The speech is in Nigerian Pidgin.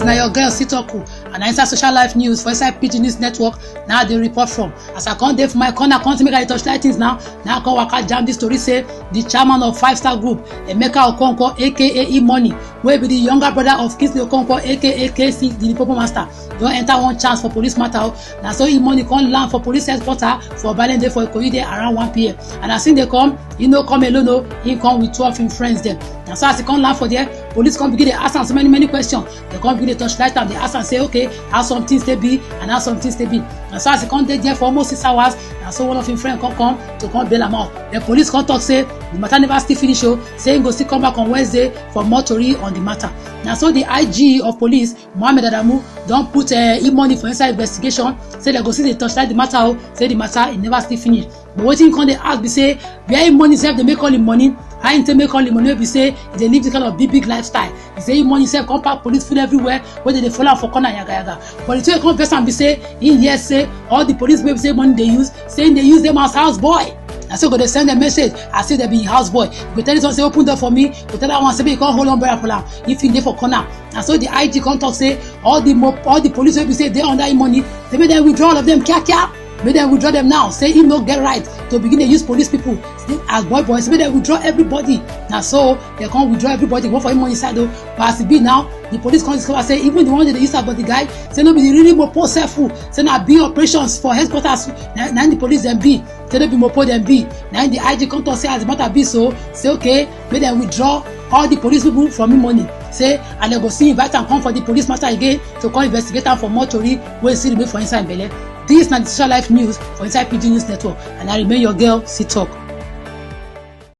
na your girl Sitoku and I inside social life news for inside Pidgin News Network. Now they report from. As I come there for my corner, come to make I touch light things now. Now I come waka jam this story say the chairman of 5-Star Group, Emeka Okonkwo, aka E-Money, wey be the younger brother of Kingsley Okonkwo, aka KC, the Lipopo Master, don enter one chance for police matter. Now so E-Money come land for police headquarters for Balen Day for Ikoyi Day around 1 p.m. And as soon they come, he no come alone, no, he come with 2 of him friends there. Now so as he come land for there, police come begin to ask am so many questions. They come begin to touch light and they ask am say okay, how some things they be and how some things they be. And so as he come there for almost 6 hours, and so one of him friends come to come bail am out. The police come talk say the matter never still finish, say he go still come back on Wednesday for mortuary on the matter. Now so the IG of police, Mohammed Adamu, don put E-Money for inside investigation. Say they go see the touch light the matter. Say the matter it never still finish. But wetin come dey ask be say where E-Money sef dey make all the money. How him take make all the money wey be say e dey live this kind of big lifestyle. He say E-Money sef come pack police full everywhere wey dey follow am for corner yaga. But the thing come vex am be say he hear say all the police wey be say money dey use, say they use them as house boy. And so go dey send a message as if they be house boy. You go tell this one say open door for me. You go tell that one say make you come hold umbrella for am if he dey for corner. And so the IG come talk say all the police wey be say dey under E-Money, say make them withdraw all of them kia. Make them withdraw them now. Say him no get right to begin to use police people as boys. Make them withdraw everybody. Now so they can't withdraw everybody. Go for him on his side though. But as it be now, the police come discover say even the one that they use about the guy, say no be the really more powerful. Say na be operations for headquarters. Now the police them be. Say no be more than be. Now the IG come to say as the matter be so. Say okay, make them withdraw all the police people from E-Money. Say and they go see invite and come for the police matter again to come investigate am for mortuary wey still remain for inside Bele. This is the social life news for inside Pidgin News Network, and I remain your girl, Sitoku.